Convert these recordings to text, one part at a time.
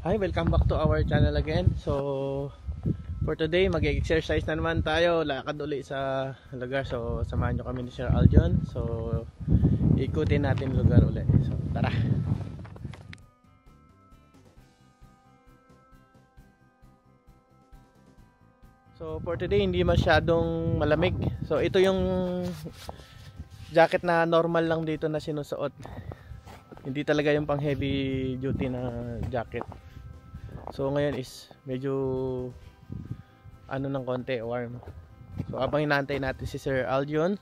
Hi, welcome back to our channel again. So, for today, mag-exercise na naman tayo. Lakad uli sa lugar. So, samahan nyo kami ni Sir Aljon. So, ikutin natin lugar uli. So, tara! So, for today, hindi masyadong malamig. So, ito yung jacket na normal lang dito na sinusuot. Hindi talaga yung pang heavy duty na jacket. So ngayon is medyo ano ng konti, warm. So habang hinantay natin si Sir Aljon,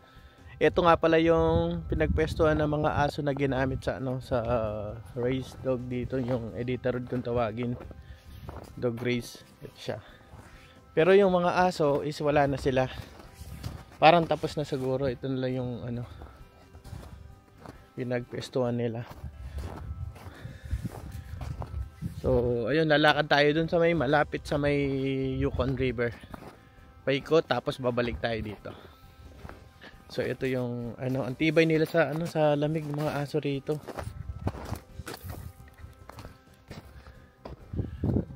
ito nga pala yung pinagpwestuhan ng mga aso na ginamit sa sa race dog dito, yung Iditarod kung tawagin, dog race. Ito siya. Pero yung mga aso is wala na sila. Parang tapos na siguro. Ito na lang yung pinagpwestuhan nila. So, ayun, lalakad tayo dun sa may malapit sa may Yukon River. Paikot, tapos babalik tayo dito. So, ito yung ang tibay nila sa sa lamig ng mga aso rito.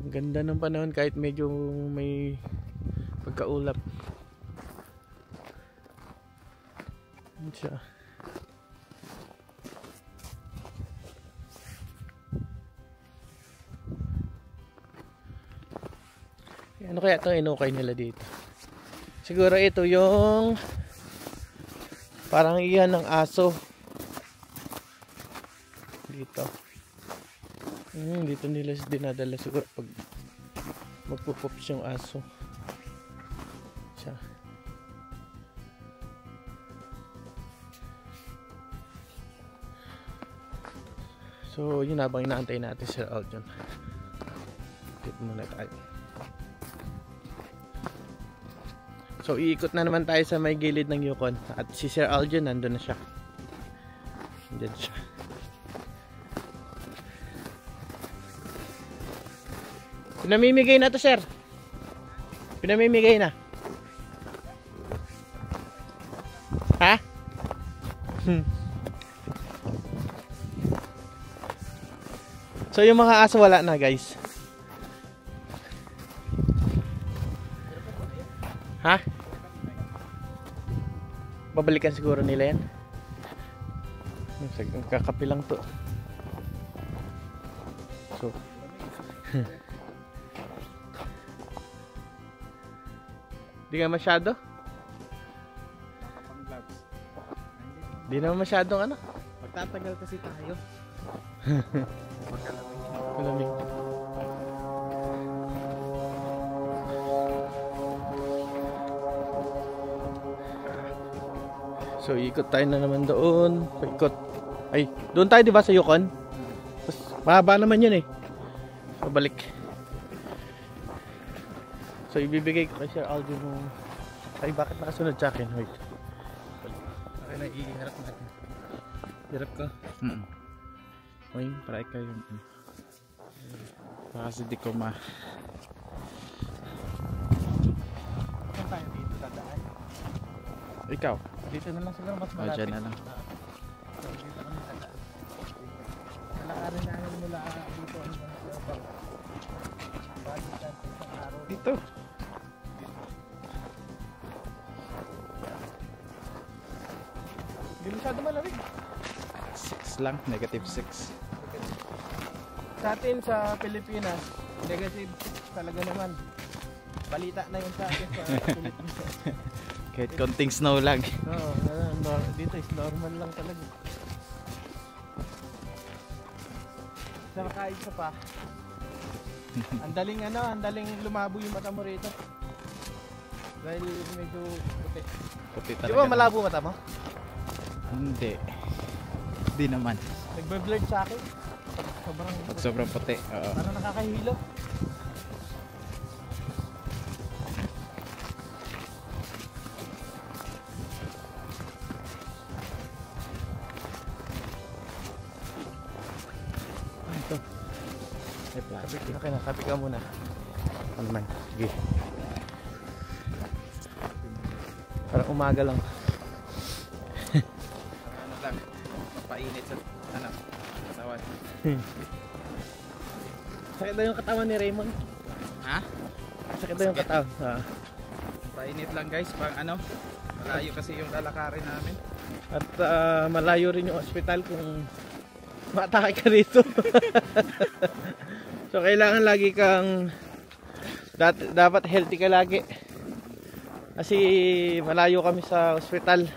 Ang ganda ng panahon kahit medyo may pagkaulap. Yan siya. Ano kaya ito inukay nila dito? Siguro ito yung parang iyan ng aso dito. Dito nila dinadala siguro pag magpupups yung aso. Siya. So yun, habang inaantay natin si Aljon. Dito muna tayo. So iikot na naman tayo sa may gilid ng Yukon. At si Sir Aljon nandun na siya. Nandun siya. Pinamimigay na to, sir. Pinamimigay na. Ha? So yung mga aso wala na, guys. Ha? Babalikan siguro nila yan. Kakapilang to. So di nga masyado? Di naman masyadong Magtatagal kasi tayo. Malamig. So ikot tayo na naman doon. Paikot. Ay, doon tayo 'di ba sa Yukon? Mas mahaba naman 'yun eh. So balik. So ibibigay ko kay Sir Aljon yung... Ay, bakit nakasunod sa akin? Wait. Okay na, iharap natin. Hirap ka. Uy, para ikaw yung... Kasi di ko Saan tayo dito dadaan? Ikaw? Dito na lang siguro, mas malapit. Dyan na lang. So dito kami dadaan. Nalakarin namin mula dito Dito. Hindi masyado malamig. 6 lang, -6. Sa atin sa Pilipinas, negative talaga naman. Balita na yun sa atin sa Pilipinas. Kahit konting snow lang. Dito is normal lang talaga. Saka isa pa. Ang daling lumabo yung mata mo rito. Dahil medyo puti. Puti Di talaga. ba malabo mata mo? Hindi. Hindi naman. Nagbe-blurred sa akin. Pag sobrang puti. Oo. Parang nakakahilo. Ito. May plastic. Okay na, sabi ka muna. Ano man? Sige. Parang umaga lang. Ano lang? Mapainit sa katawan. Hmm. Sakit daw yung katawan ni Raymond. Ha? Sakit daw yung katawan. Painit lang guys, pang ano, malayo kasi yung lalakarin namin. At malayo rin yung ospital kung matake ka rito. So kailangan lagi kang dapat healthy ka lagi. Kasi malayo kami sa ospital.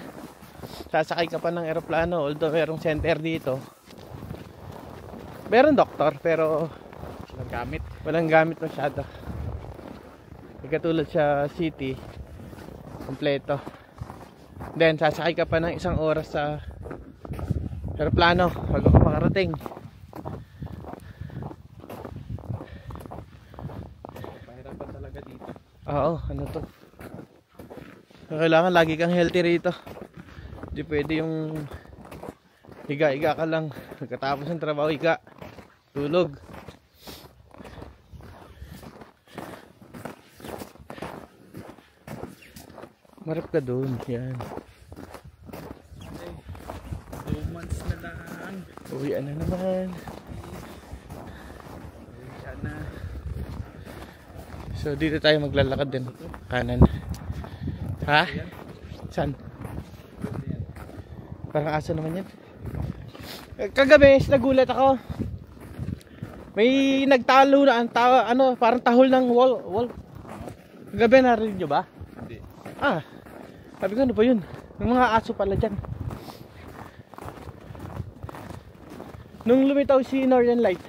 Sasakay ka pa ng eroplano, although merong center dito. Meron doktor pero walang gamit masyado. Katulad sa city, kompleto. Then sasakay ka pa ng 1 oras sa eroplano bago ka makarating. Pahirapan talaga dito. Oo, ano to. Kailangan lagi kang healthy rito. Hindi pwede yung higa-higa ka lang. Pagkatapos ng trabaho, higa, tulog. Marap ka doon, yan. 2 months na lang. Uwian na naman. Uwian na. So dito tayo maglalakad din. Kanan. Ha? Saan? Parang aso naman yan. Kagabi, nagulat ako. May nagtalo na, parang tahol ng wall. Kagabi, narinig nyo ba? Hindi. Sabi ko, ano ba yun? Yung mga aso pala dyan. Nung lumitaw si Northern Light,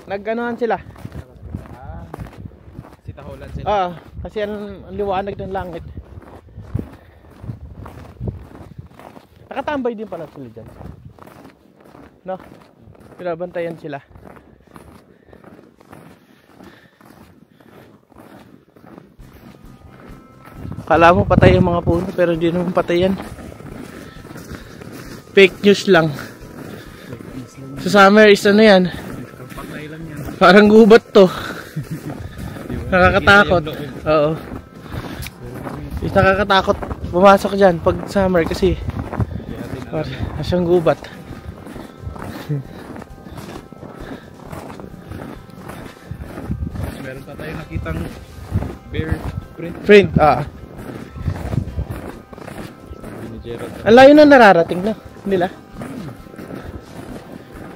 nag-anohan sila. Si tahulan sila. Kasi ang liwanag ng langit. Nakatambay din pala sila dyan. No? Pinabantayan sila. Kala mo patay yung mga puno pero hindi naman patay yan. Fake news lang. Sa summer is ano yan? Patay lang yan. Parang gubat to. Nakakatakot. Oo. Is nakakatakot pumasok dyan pag summer kasi asyang gubat. Meron pa tayo nakitang bear Print, Ang layo na nararating na nila.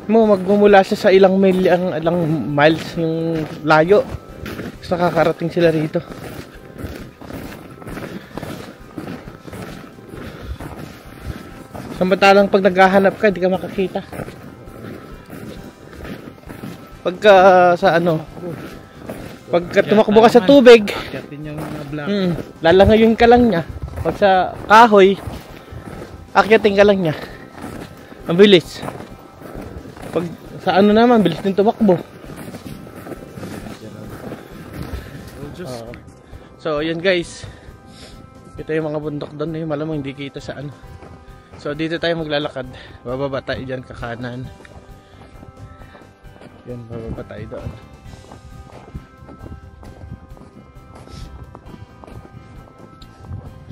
Magmumula siya sa ilang miles yung layo. Tapos nakakarating sila rito. Samantalang pag naghahanap ka, hindi ka makakita. Pagka pagka tumakbo ka sa tubig, akyatin yung mga black. lalangayin ka lang niya. Pag sa kahoy, akyatin ka lang niya. Ang bilis. Pag sa naman, bilis din tumakbo. So, yun guys. Kita yung mga bundok doon. Malamang hindi kita sa So, dito tayo maglalakad. Bababa tayo dyan kakanan. Yan, bababa tayo doon.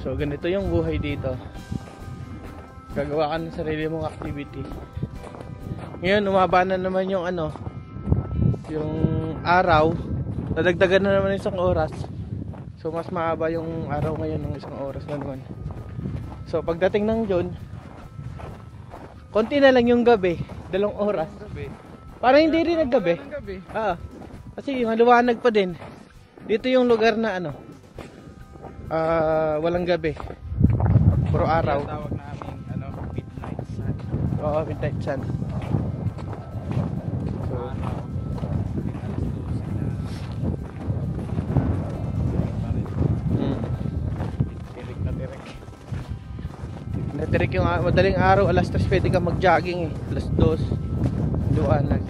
So, ganito yung buhay dito. Gagawa ka ng sarili mong activity. Ngayon, umaba na naman yung yung araw. Nadagdagan na naman 1 oras. So, mas mahaba yung araw ngayon ng 1 oras na naman. So, pagdating ng June, konti na lang yung gabi. 2 oras. Parang hindi rin naggabi. Kasi maliwanag pa din. Dito yung lugar na walang gabi. Puro araw. Tawag namin midnight sun. Oo, midnight sun. So, tirik yung madaling araw, 3:00 pwede ka mag-jogging 2:00 liwanag.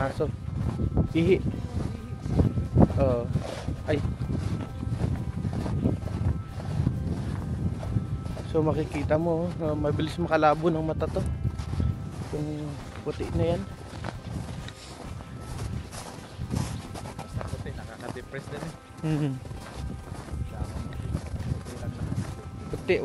Aso. Ihi. Ay. So makikita mo, mabilis makalabo ng mata to. Yung puti na yan. Nakaka-depress din Puti.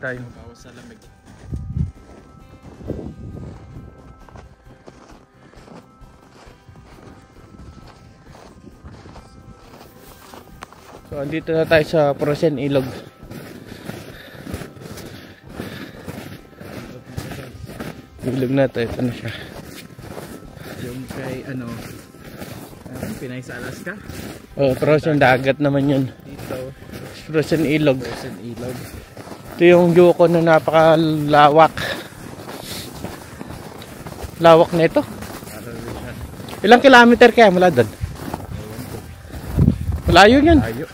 tayo. Bawas sa lamig. So andito na tayo sa Frozen Ilog. Ilog na to, ito na siya. Yung kay Pinay sa Alaska. Oh, frozen dagat naman yun. Dito, Frozen Ilog. Frozen Ilog. Ito yung Yukon na napakalawak. Lawak na ito. Ilang kilometer kaya mula doon? Malayo yan. Tayo.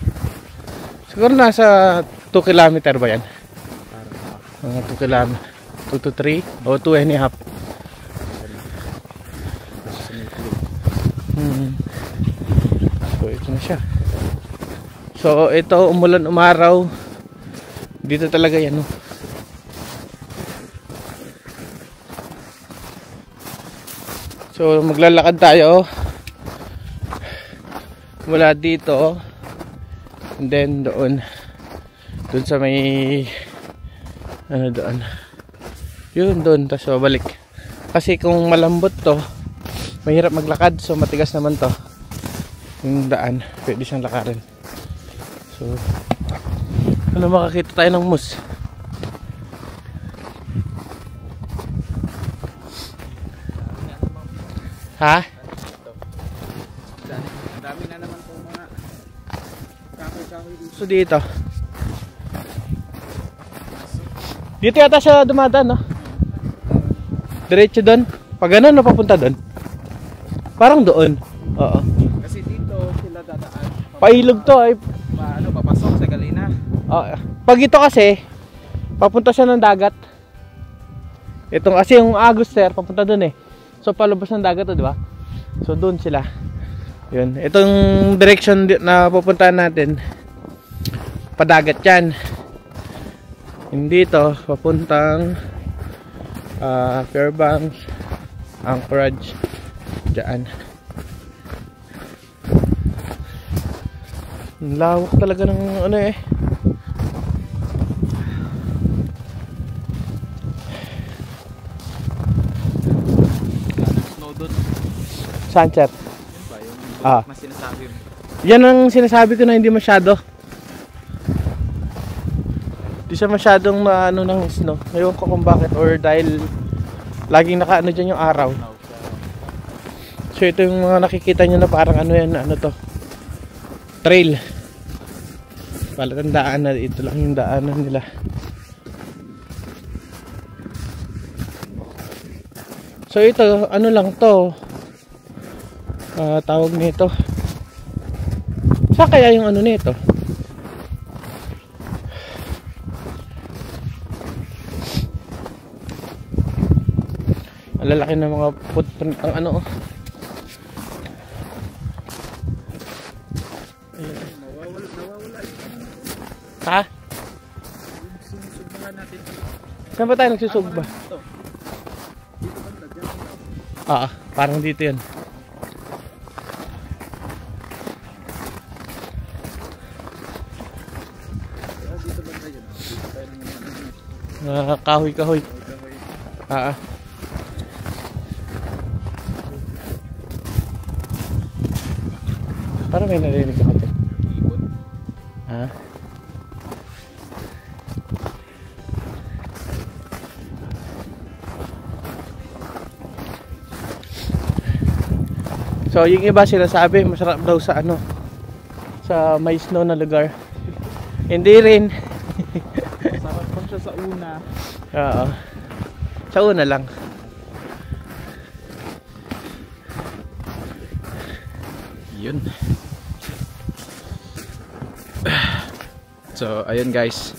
Siguro nasa 2 kilometer ba yan? Mga 2 kilometer. 2 to 3 o 2.5. So ito na siya. So ito, umulan umaraw. Dito talaga yan, no? So maglalakad tayo mula dito and then doon sa may doon yun, doon, tapos babalik kasi kung malambot to mahirap maglakad, so matigas naman to yung daan, pwede siyang lakarin. So makakita tayo ng moose. Ha? Dami na naman po mga kahoy-kahoy dito. So dito yata siya dumadaan, no? Diretso doon. Pag ganun, papunta doon. Parang doon. Oo. Kasi dito sila dadaan. Pailog to ay. Papasok sa Galina. Pag ito kasi, papunta siya ng dagat. Itong kasi yung Aguster, papunta doon eh. So palabas ng dagat to, di ba? So doon sila. Yun. Itong direction na pupuntahan natin, padagat yan. Hindi to, papuntang Fairbanks, Anchorage, dyan. Lawak talaga ng ano eh. Snow doon. Sunset. Yun ba yung na sinasabi mo? Yan ang sinasabi ko na hindi masyado. Di siya masyadong ano ng snow. Ngayon ko kung bakit, or dahil laging nakaano dyan yung araw. So ito yung mga nakikita nyo na parang ano yan, ano to, trail. Palatandaan na ito lang yung daanan nila. So ito, ano lang to, tawag nito. Saan kaya yung ano nito? Ang lalaki ng mga footprint ang ano. Ha? Sinusubukan natin. Saan ba tayo nagsusugba? Ito. Dito banda dyan. Parang dito yan. Dito banda yun. Dito tayo Kahoy-kahoy. Parang may narinig ako dyan. ibon. So yung iba sinasabi masarap daw sa ano, sa may snow na lugar. Hindi rin. Sarap pa siya sa una. Oo. Sa una lang. Yun. So ayun guys,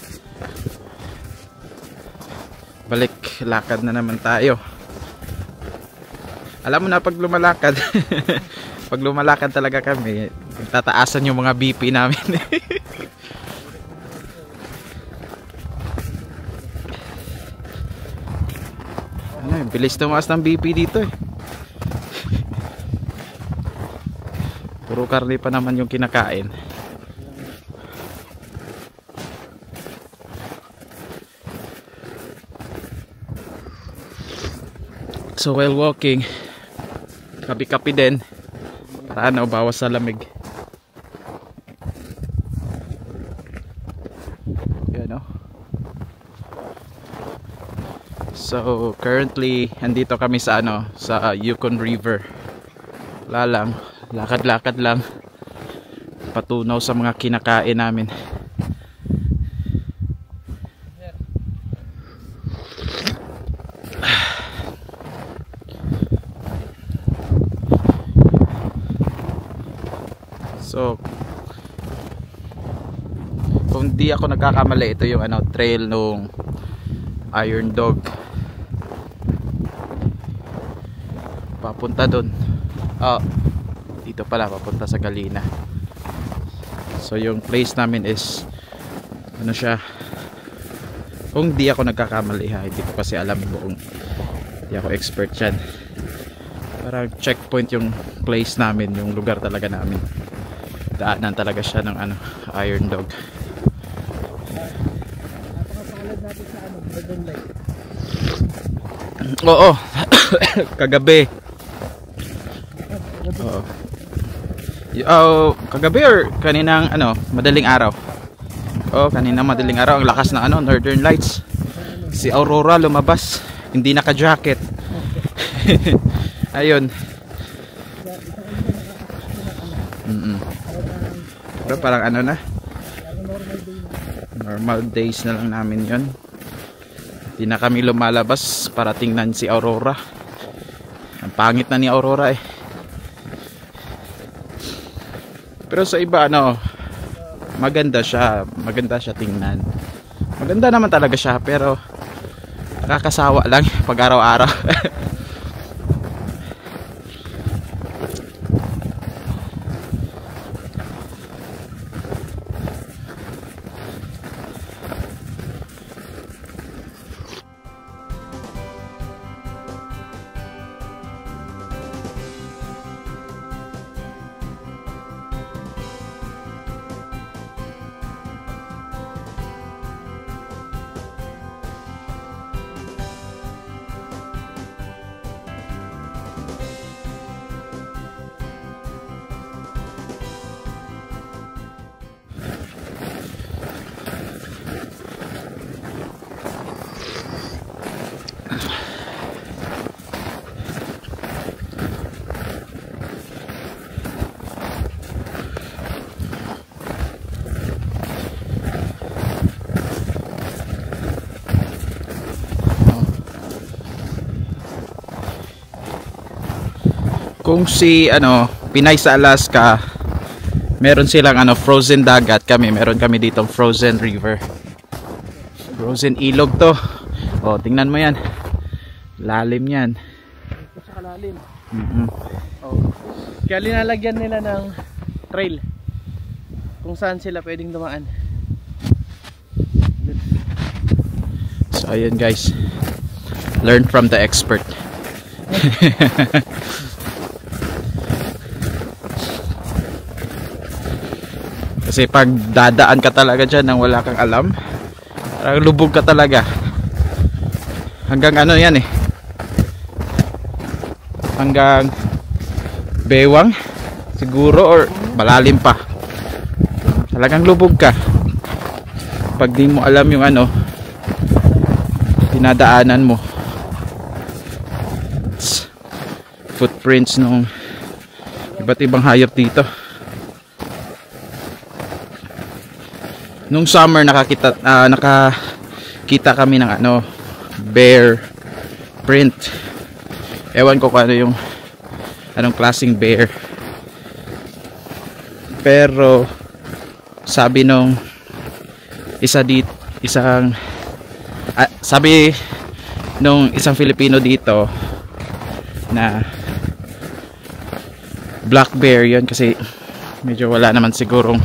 balik lakad na naman tayo. Alam mo na pag lumalakad pag lumalakad talaga kami, tataasan yung mga BP namin. Ano, bilis tumaas ng BP dito eh. Puro karne pa naman yung kinakain. So while walking, kapi-kapi din para ano, bawas sa lamig. Yan, oh. So currently andito kami sa ano, sa Yukon River. Wala lang, lakad-lakad lang patunaw sa mga kinakain namin. So kung di ako nagkakamali, ito yung ano, trail nung Iron Dog papunta doon. Dito pala papunta sa Galina. So yung place namin is ano siya, kung di ako nagkakamali ha, hindi ko kasi alam kung di ako expert dyan. Parang checkpoint yung place namin, yung lugar talaga namin. Daanan talaga siya ng ano, Iron Dog. Oo. Kagabi. Oo. Kagabi or kaninang ano, madaling araw? Kaninang madaling araw, ang lakas ng ano, Northern Lights. Si Aurora lumabas, hindi naka-jacket. Ayun. Pero parang ano na, normal days na lang namin yon. Hindi na kami lumalabas para tingnan si Aurora. Ang pangit na ni Aurora eh. Pero sa iba ano, maganda siya tingnan. Maganda naman talaga siya, pero nakakasawa lang pag araw-araw. Kung si ano, Pinay sa Alaska, meron silang ano, frozen dagat. Meron kami ditong frozen river. Frozen ilog to. Tingnan mo yan. Lalim yan. Sa kalalim. Kaya linalagyan nila ng trail kung saan sila pwedeng dumaan. So ayun guys, learn from the expert. Kasi pag dadaan ka talaga dyan nang wala kang alam, parang lubog ka talaga. Hanggang ano yan eh, hanggang bewang siguro or malalim pa. Talagang lubog ka pag di mo alam yung ano, dinadaanan mo. Footprints ng iba't ibang hayop dito. Nung summer nakakita kami ng ano, bear print. Ewan ko kung ano yung anong klaseng bear. Pero sabi nung sabi nung isang Filipino dito na black bear yun, kasi medyo wala naman sigurong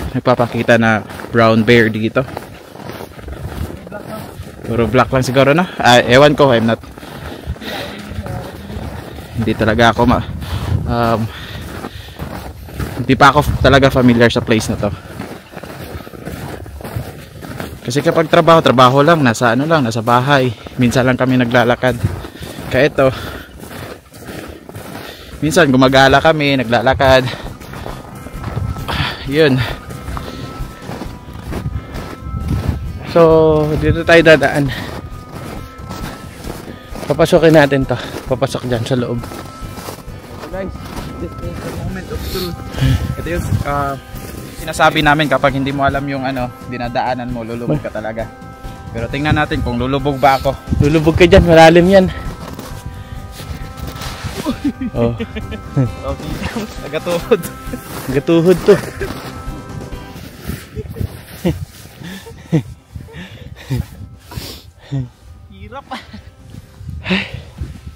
nagpapakita na brown bear dito. Puro black lang siguro, no? Ewan ko, hindi talaga ako hindi pa ako talaga familiar sa place na to. Kasi kapag trabaho lang, nasa bahay. Minsan lang kami naglalakad. Kaya ito, minsan gumagala kami, naglalakad. Yun. So, dito tayo dadaan. Papasokin natin to. Papasok dyan sa loob. Guys, this is the moment of truth. Ito yung sinasabi namin kapag hindi mo alam yung ano, dinadaanan mo, lulubog ka talaga. Pero tingnan natin kung lulubog ba ako. Lulubog ka dyan, malalim yan. Oh. Nagatuhod. Gatuhod to. Hirap.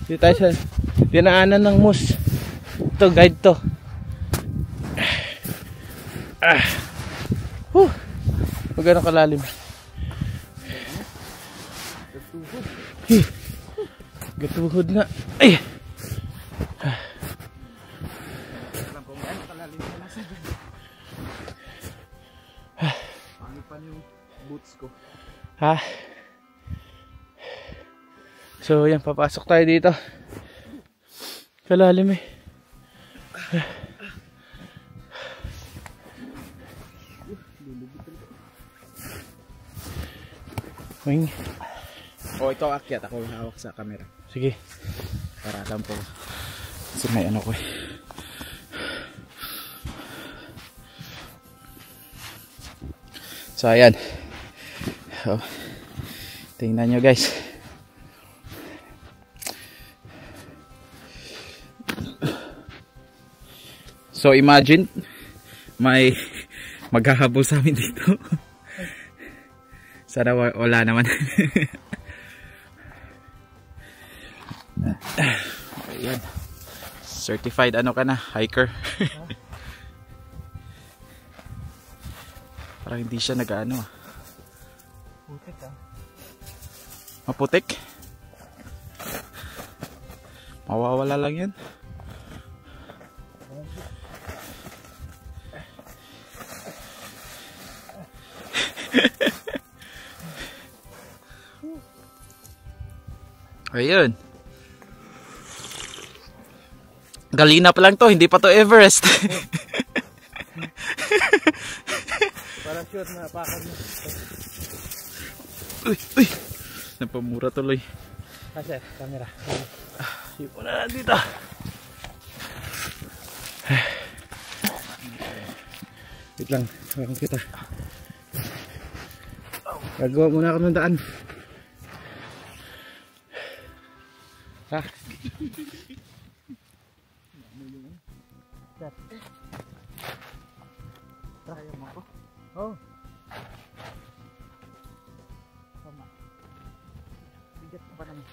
Dito tayo sa dinaanan ng moose. Ito, guide to. Huwag ganun kalalim. Gatuhod nga. Ay! Alam ko gaano kalalim na nasa dyan. Pangit pa yung boots ko. Ha? So yan, papasok tayo dito. Kalalim eh. Wing. O ikaw akyat, ako hawak sa camera. Sige. Para alam ko. Kasi may ano ko eh. So ayan. So, tingnan nyo guys. So imagine may maghahabol sa amin dito. Sana wala naman. Ayan. Certified ano ka na, hiker. Parang hindi siya nag-ano. Putik ah. Maputik? Mawawala lang yan. Ayun. Galina pa lang to, hindi pa to Everest. Parang sure na pakad mo. Uy. Napamura tuloy. Kasi, camera. Sipo na dito. Wait lang, parang kita. Gagawa muna ako ng daan. Ha? Kaya mo ako? Oo. Tama. Bigat pa naman.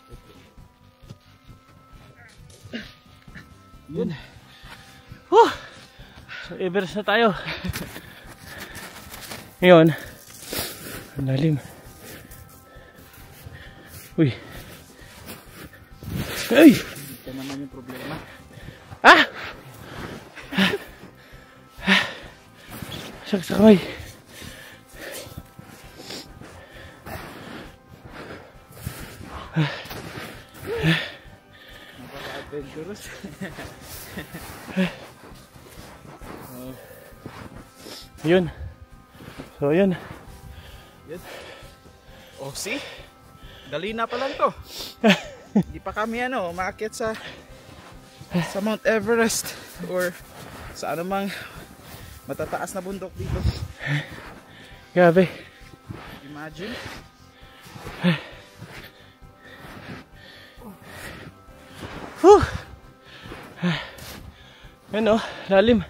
Yun. So, Everest na tayo. Ngayon, ang lalim. Uy. Ay! Ito naman yung problema. Ah! Sakit sa kamay. Napaka-adventurous. Yun. So, yun. Oh, see? Galina pa lang to. Hindi pa kami ano, umaakyat sa Mount Everest or sa anumang matataas na bundok dito. Grabe. Imagine. Yan o, lalim.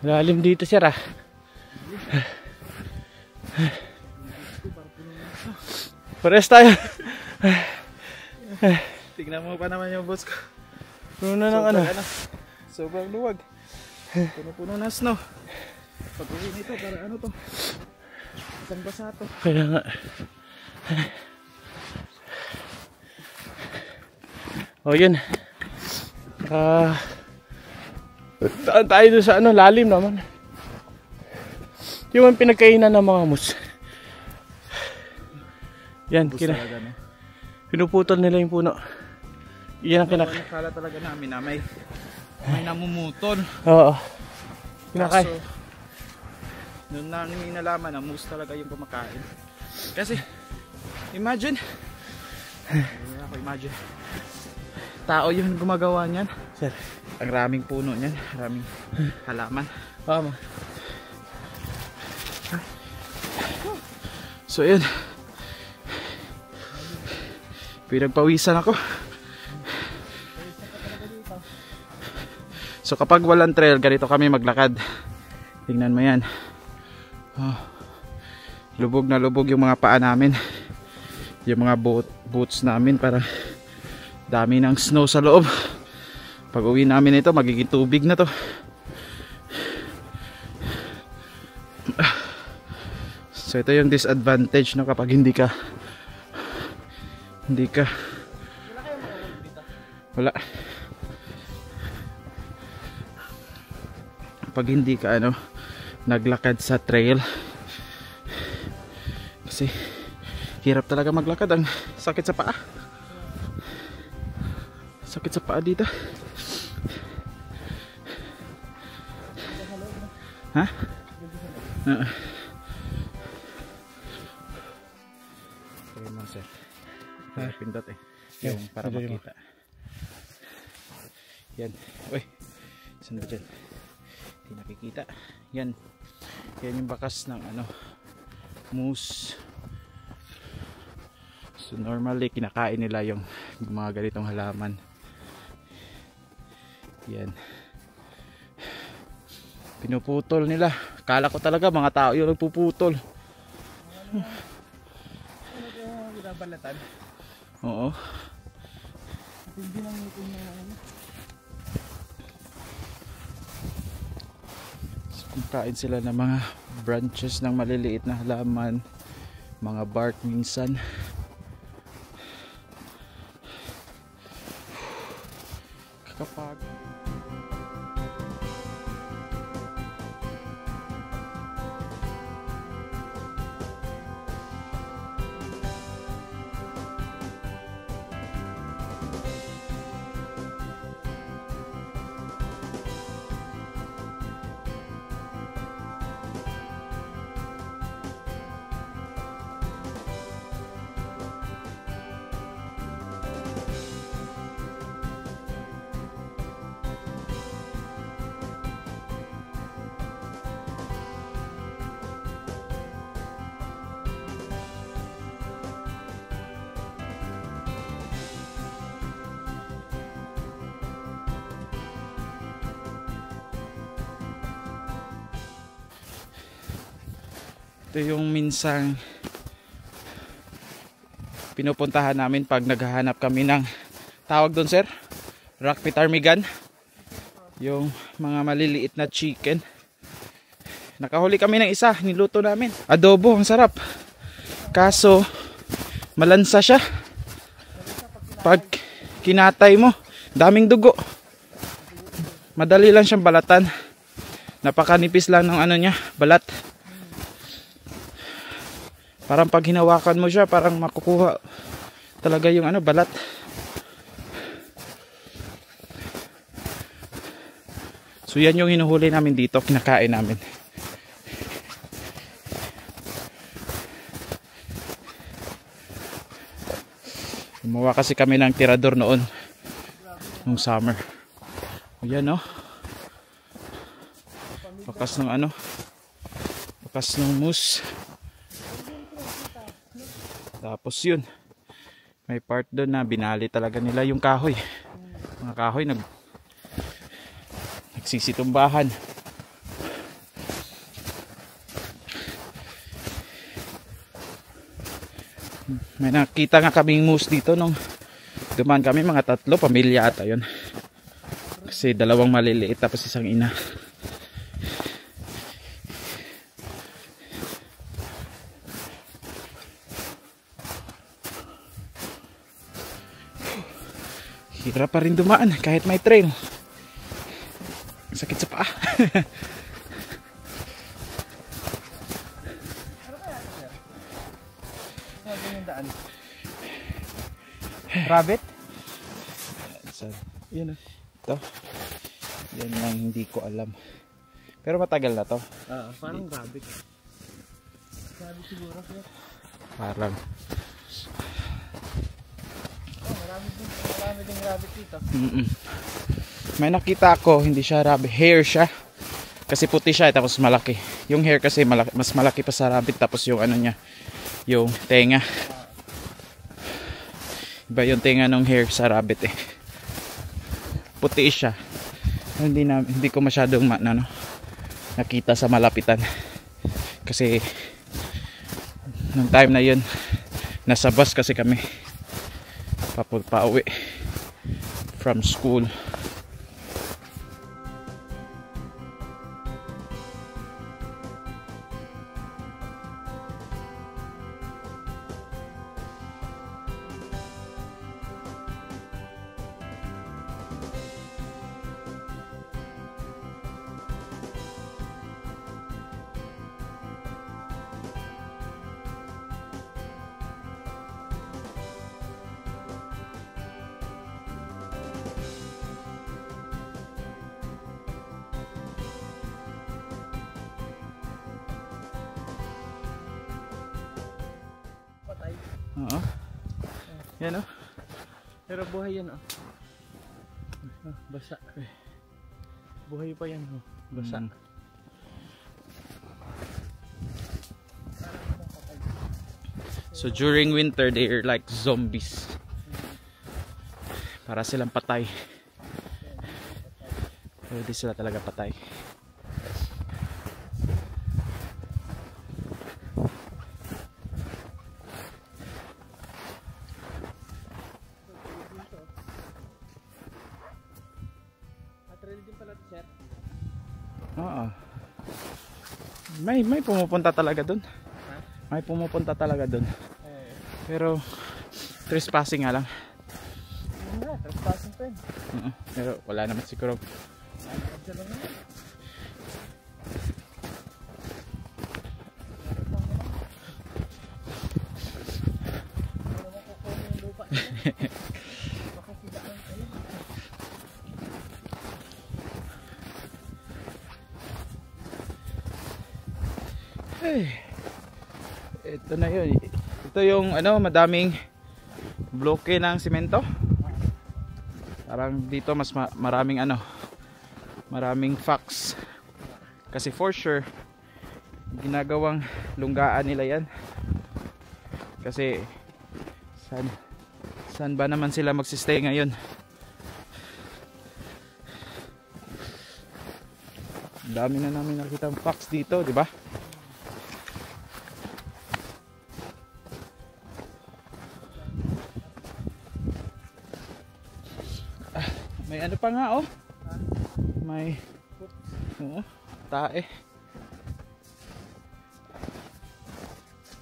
Lalim dito sir ah. Pares tayo. Tignan mo pa naman yung boots ko. Puno na ng ano. Sobrang luwag. Puno-puno na snow. Pag uwi nito, para ano to? Isang basa to. Kaya nga. O yun. Taan tayo doon sa ano, lalim naman. Yung pinagkainan ng mga moose. Yan, Ubus talaga, no? pinuputol nila yung puno. Yan ang Nakala talaga namin na may namumutol. Oo. Kinakain. Kaso, noon namin nalaman na moose talaga yung kumakain. Kasi, imagine, tao yung gumagawa niyan. Sir. Ang raming puno niyan, raming halaman. So yun, pinagpawisan ako. So kapag walang trail, ganito kami maglakad. Tingnan mo yan. Lubog na lubog yung mga paa namin. Yung mga boots namin, para dami ng snow sa loob. Pag uwi namin ito, magiging tubig na to. So ito yung disadvantage, no, kapag hindi ka wala. Pag hindi ka naglakad sa trail, kasi hirap talaga maglakad. Ang sakit sa paa. Sakit sa paa dito. Ha? Okay mo, sir. Pindot yung para makita. Yan. Uy, saan ba dyan? Hindi nakikita. Yan yung bakas ng moose. So normally kinakain nila yung mga ganitong halaman. Yan, pinuputol nila. Kala ko talaga mga tao yung nagpuputol. Binabalatan. Oo. Hindi lang ngipin na Kain sila ng mga branches ng maliliit na halaman, mga bark minsan. Kakapagod. Ito yung minsang pinupuntahan namin pag naghahanap kami ng, tawag doon sir, rock ptarmigan, yung mga maliliit na chicken. Nakahuli kami ng isa, niluto namin, adobo, ang sarap. Kaso malansa siya. Pag kinatay mo, daming dugo. Madali lang siyang balatan. Napakanipis lang ng niya, balat. Parang pag hinawakan mo siya, parang makukuha talaga yung balat. So yan yung hinuhuli namin dito, kinakain namin. Gumawa kasi kami ng tirador noon, nung summer. Yan bakas ng bakas ng moose. Tapos yun, may part doon na binali talaga nila yung kahoy. Mga kahoy nagsisitumbahan. May nakita nga kaming moose dito nung dumaan kami, mga 3 pamilya ata yun. Kasi 2 maliliit tapos isang ina. Hirap pa rin dumaan kahit may trail. Sakit sa paa. nga yung daan? Rabbit? So, Yun ito. Yan lang hindi ko alam. Pero matagal na to. parang rabbit. Rabbit siguro. Parang. Marami ding rabbit dito. May nakita ako, hindi siya rabbit. Hair siya. Kasi puti siya tapos malaki. Yung hair kasi mas malaki pa sa rabbit tapos yung ano niya, yung tenga. Iba yung tenga ng hair sa rabbit eh. Puti siya. Hindi ko masyadong nakita sa malapitan. Kasi nung time na yun, nasa bus kasi kami pauwi from school. Oo. Yan oh. Pero buhay yan basa. Buhay pa yan basa. So during winter they're like zombies. Para silang patay. Pero di sila talaga patay. Oo. May pumupunta talaga doon. May pumupunta talaga doon. Pero trespassing nga lang. Trespassing pa yun. Pero wala naman siguro. Ito na yun. Ito yung madaming bloke ng simento. Parang dito mas maraming maraming facts. Kasi for sure ginagawang lunggaan nila yan. Kasi saan ba naman sila magsistay ngayon? Dami na namin nakita ng facts dito, di ba? May ano pa nga may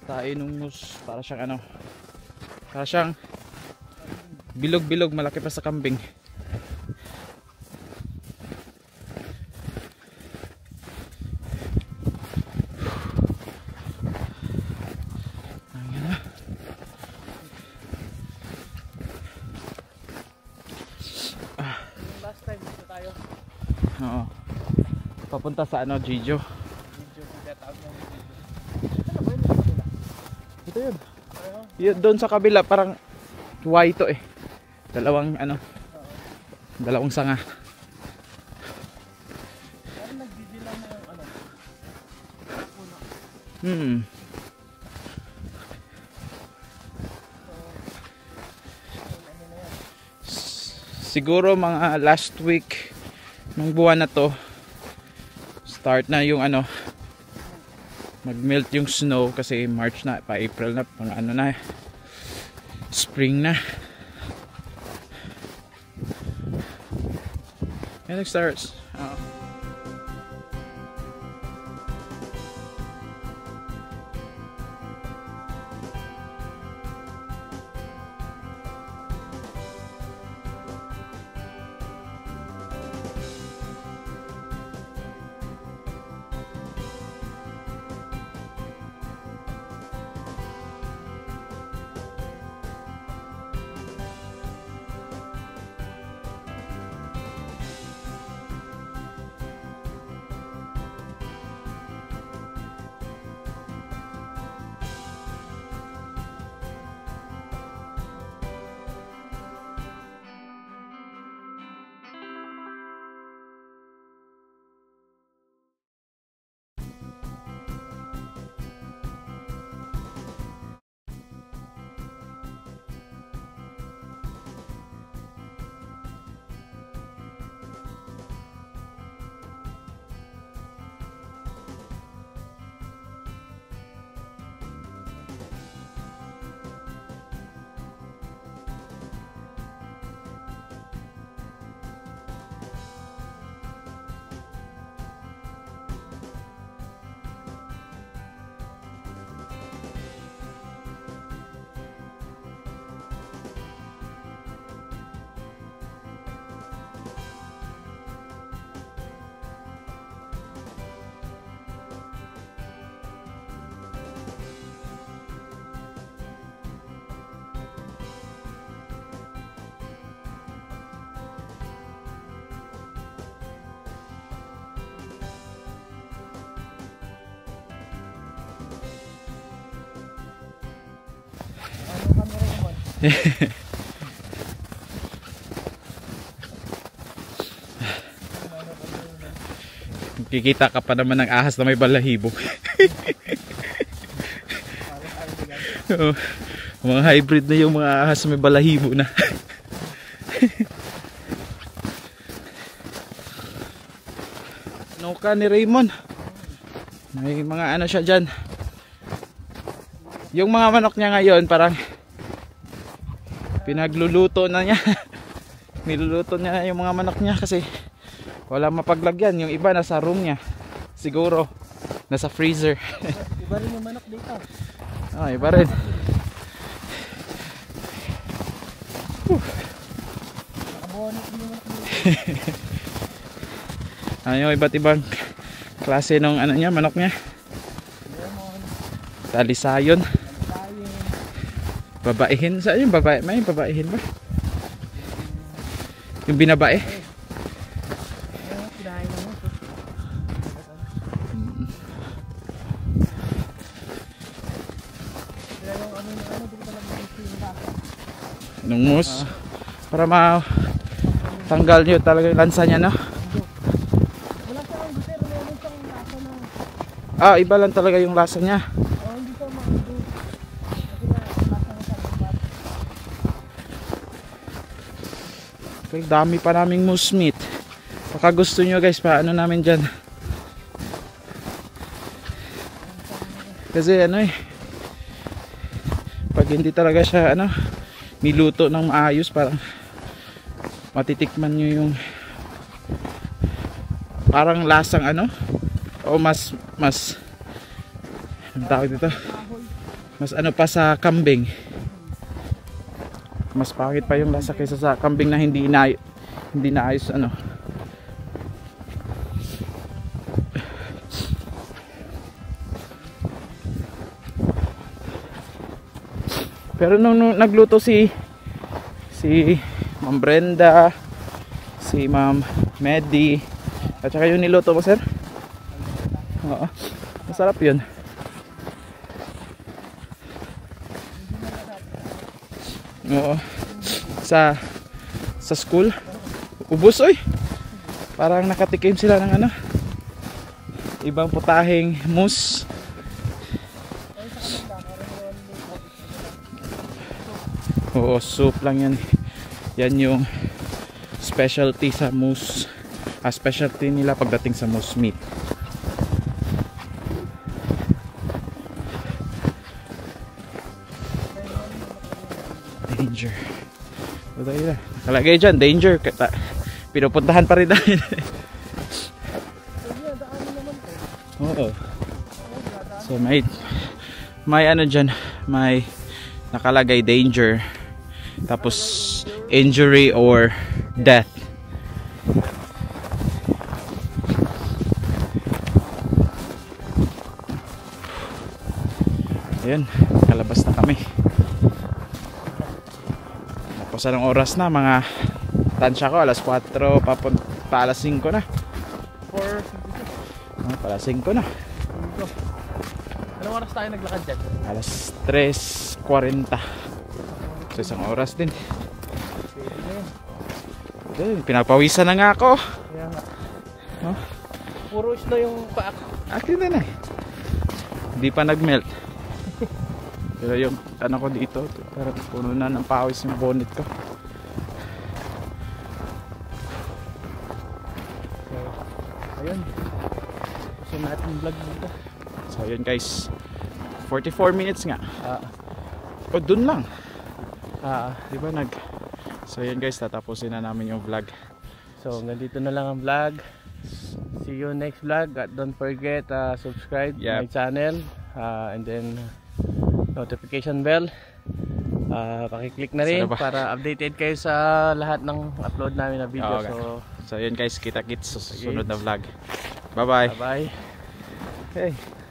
tae nung mus, para siyang bilog-bilog, malaki pa sa kambing. Oo. Papunta sa Jijo. Ito yun. Doon sa kabila parang white to dalawang dalawang sanga. Parang nagdidilaw na Hmm. yung Siguro mga last week ng buwan na to, start na yung mag-melt yung snow kasi March na, pa April na, pang na, spring na. And it starts. Kikita ka pa naman ng ahas na may balahibo. Oo, mga hybrid na yung mga ahas na may balahibo na. Nuka ni Raymond. May mga ano siya dyan. Yung mga manok niya ngayon parang pinagluluto na niya. Niluluto niya yung mga manok niya kasi wala mapaglagyan. Yung iba nasa room niya. Siguro nasa freezer. Iba rin yung manok dito. Ah, iba rin. Nakabonit yung manok dito. Yung iba't ibang klase ng ano niya, manok niya. Talisayon. Babaihin. Saan yung babae? May babaihin ba? Yung binabae? Nung mus. Para matanggal nyo talaga yung lansa niya, no? Ah, iba lang talaga yung lasa niya. Okay, dami pa naming moose meat. Baka gusto nyo guys, paano namin dyan. Kasi ano pag hindi talaga siya niluto ng maayos, parang matitikman nyo yung parang lasang o mas ang tawag dito, mas pa sa kambing. Mas pangit pa yung lasa kaysa sa kambing na hindi naayos Pero nung nagluto si Ma'am Brenda, si Ma'am Medi, at saka yung niluto mo, sir? Oo, masarap yun. Oo, sa school ubos parang nakatikim sila ng ibang putaheng moose. Oo, soup lang yan. Yan yung specialty sa moose. Specialty nila pagdating sa moose meat. Danger. Nakalagay dyan, danger. Pinupuntahan pa rin namin. Oo. So may dyan, may nakalagay danger, tapos injury or death. Ayun, kalabas na kami. Tapos anong oras na? Mga tansya ko alas 4 pa alas 5 na. 4 para 5 na. Anong oras tayo naglakad dyan? Alas 3:40. So isang oras din. Pinapawisan na nga ako. Kaya nga. Oh? Puro snow yung paa ko. Akin na hindi pa nag-melt. Pero yung ko dito, parang puno na ng pawis yung bonnet ko. So, ayun. Gusto natin vlog dito. So ayun guys, 44 minutes nga. O dun lang. Diba So ayun guys, tatapusin na namin yung vlog. So ganito na lang ang vlog. See you next vlog. Don't forget subscribe my channel, and then notification bell. Pakiclick na rin para updated kayo sa lahat ng upload namin na video. Okay. So yun guys, kita-kits sa susunod na vlog. Bye bye. Bye bye. Okay.